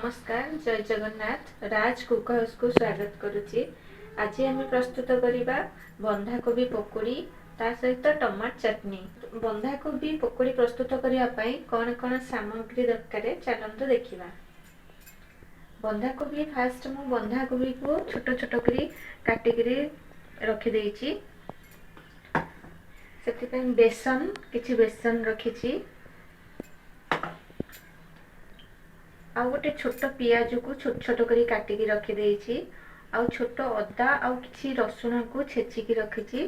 नमस्कार जय जगन्नाथ राज cook house को स्वागत करुच्ची। आज आम प्रस्तुत करवा बंधाकोबी पकोड़ी ता सहित टमाटर चटनी। बंधाकोबी पकोड़ी प्रस्तुत करने कौन कौन सामग्री दरकार चलते देखा। बंधाकोबी फास्ट मु बंधाकोबी को छोट छोट करी काटिकी रखिदे। से बेसन किछि बेसन रखी आउ गोटे छोट पियाज को छोट छोट करी काटिकी रखिदे। आउ छोट अदा आउ किछि रसुण को छेचिकी रखी।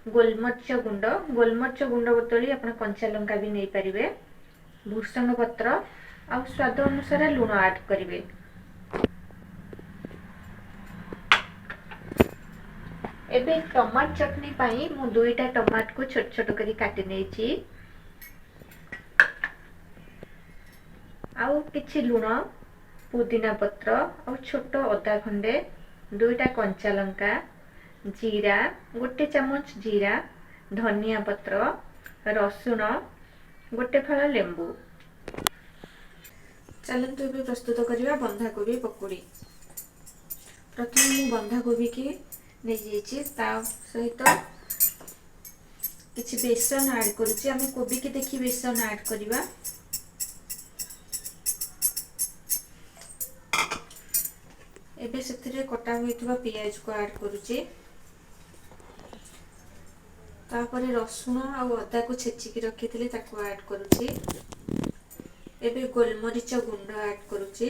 गोलमरिच गुंड बदली आप कंचा लंका भी नहीं पारे। भूसंग पत्र आउ स्वाद अनुसार लुण ऐड करेंगे। एबे टमाटर चटनी पाई मु दुईटा टमाटर को छोट छोट करी काटी नेछि। आउ किछि लुण पुदीना पत्र आउ छोट अदा खंडे दुईटा कंचा लंका जीरा गोटे चामच जीरा धनिया पत्र रसुण गोटे फल लेंबू। चलतु भी प्रस्तुत करवा बंधाकोबी पकोड़ी। प्रथम मु बंधाकोबी की नहीं सहित किछि बेसन ऐड करुच्ची। आम कोबी की देखी बेसन ऐड करवा। एबे से कटा हुआ पियाज को ऐड करुच्ची। तापरे रसुण आ अदा को छेचिकी रखी ताको ऐड करुच्ची। एबे गोलमरिच गुंड ऐड करुच्ची।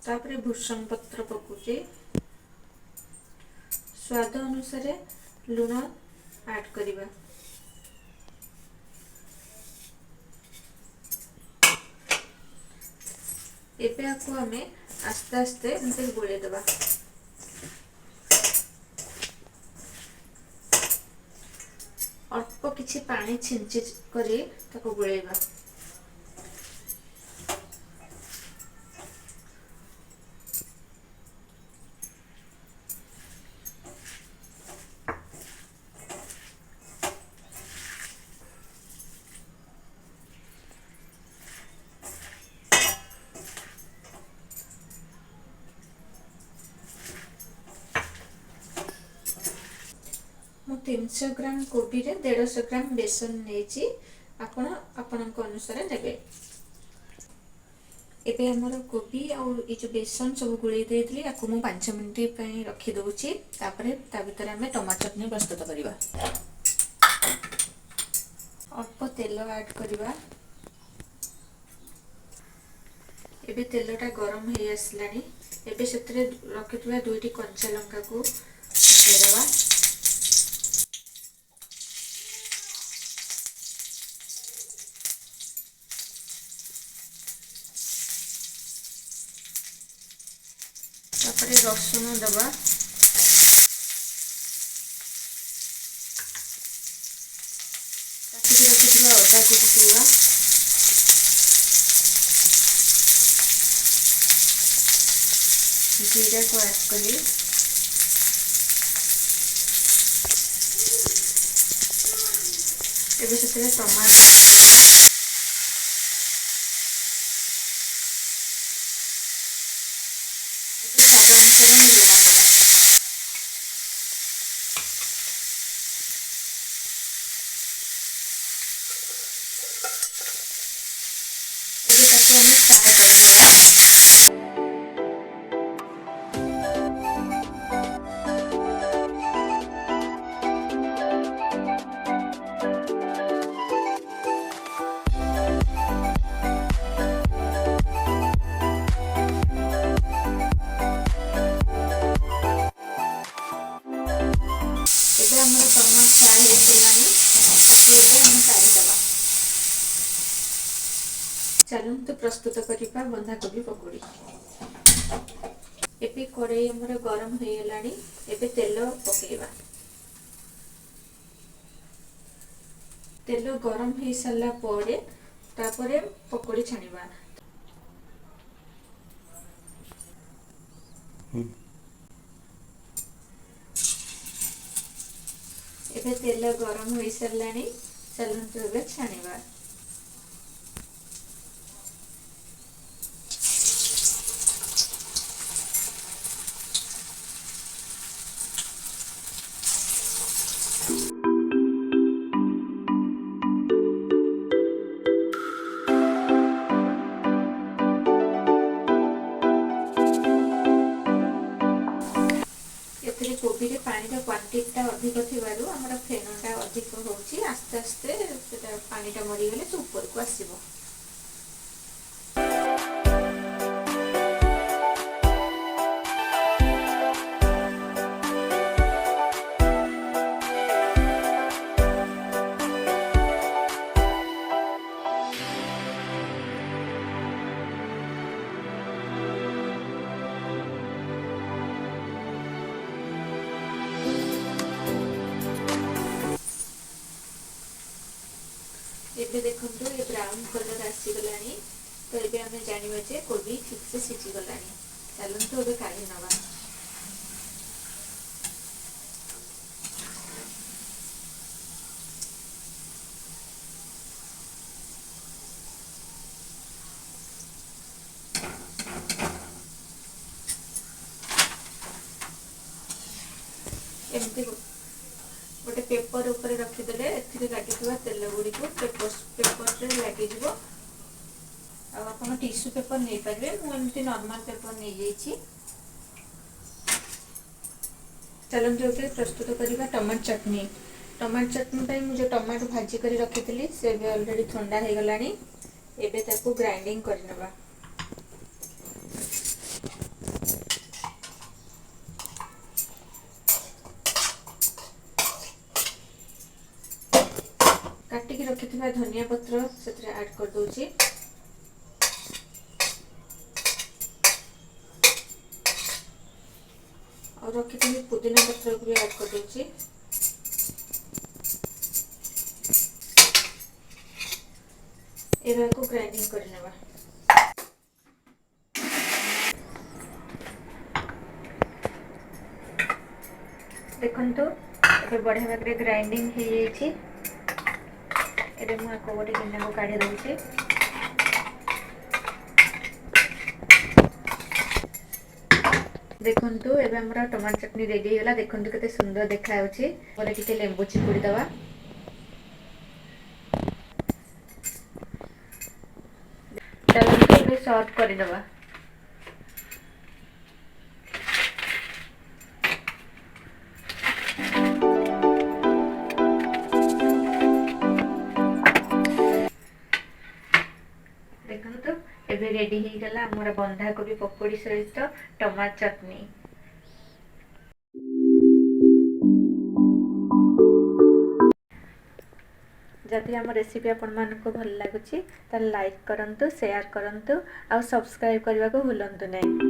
तापरे भूसंग पत्र पकुची। स्वाद अनुसार लुण ऐड करिबा। एबे आपको हमें आस्ते आस्ते एमते गोले दबा। अल्प किछि पानी छिंची करी ताको गोलेबा। मु 300 ग्राम कोबी रे 150 ग्राम बेसन नेछि। आपण आपनक अनुसार नेबे। एबे हमर कोबी और ये जो बेसन सब गुळै देइतली आकु मु 5 मिनिट पई रखि दउछि। तापरे ता भीतर हमें टमाटर चटनी प्रस्तुत करिवा। अल्प तेल ऐड करिवा। एबे तेलटा गरम हे आसलानी। एबे सेतरे रखितवा दुईटी कंचा लंका को देवा। तापरे रसुण दबा। ताकि रखितवा अदा को पकेवा। जीरा को ऐड करी। एबे सेतरे टमाटर स्वाद अनुसार लुण दबा। एबे ताको हमें फ्राई करनेवा। एबे हमर टमाटर फ्राई हो गलानी। ताको एबे हम काढ़ी दबा। चलंतु प्रस्तुत करिबा बंधाकोबी पकोड़ी। एबे कड़ाई हमर गरम हो गलानी। एबे तेल पकेइबा। तेल गरम हो सारा परे तापरे पकोड़ी छानिबा। एबे तेल गरम हो सारानी। चलंतु एबे छानिबा। होउची आस्ते आस्ते सेटा पानीटा मरीगले से ऊपर को आसीबो। ଏବେ ଦେଖନ୍ତୁ ये ब्राउन कलर आसीगलानी तो ଏବେ ଆମେ ଜାଣିବା ଯେ କୋବି ଠିକ से ସିଝି ଗଲାଣି। ଚାଲନ୍ତୁ ଏବେ କାଢି ନବା। एमती गोटे पेपर ऊपर रखीदे ए लगी तेल गुड़ी को पेपर लगे आप टिश्यू पेपर नहीं पारे मुझे नॉर्मल पेपर नहीं जाइए। चलते ओके प्रस्तुत करवा टमाटो चटनी। टमाटो चटनी मुझे टमाटो भाजी कर रखी थी से भी ऑलरेडी ठंडा हो गलानी। एबे ताको ग्राइंडिंग करनवा। काटिकी रखी धनिया पत्र से ऐड कर दूची। और रखी पुदीना पत्र को भी ऐड कर दूची। एरा को ग्राइंडिंग करनेवा। देखंतु ए बढ़िया भाग ग्राइंडिंग हो जाइए। एबे मु आको गोटे गिन्ना को काढ़ी दउची। देखंतु एबे हमरा टमाटर चटनी रेडी होला। देखंतु केते सुंदर देखा होची। ओरे टिके लेंबू चिपुड़ी दवा। चलନ୍ତୁ एबे सर्व करि दवा। देखंतु एबे रेडी हो गला हमर बंधा कोबी पकोड़ी सहित टमाटर चटनी। जदि आम रेसिपी आपण मानक भल लागुची त लाइक करंतु, शेयर करंतु, आ सब्सक्राइब करने को भूलंतु नहीं।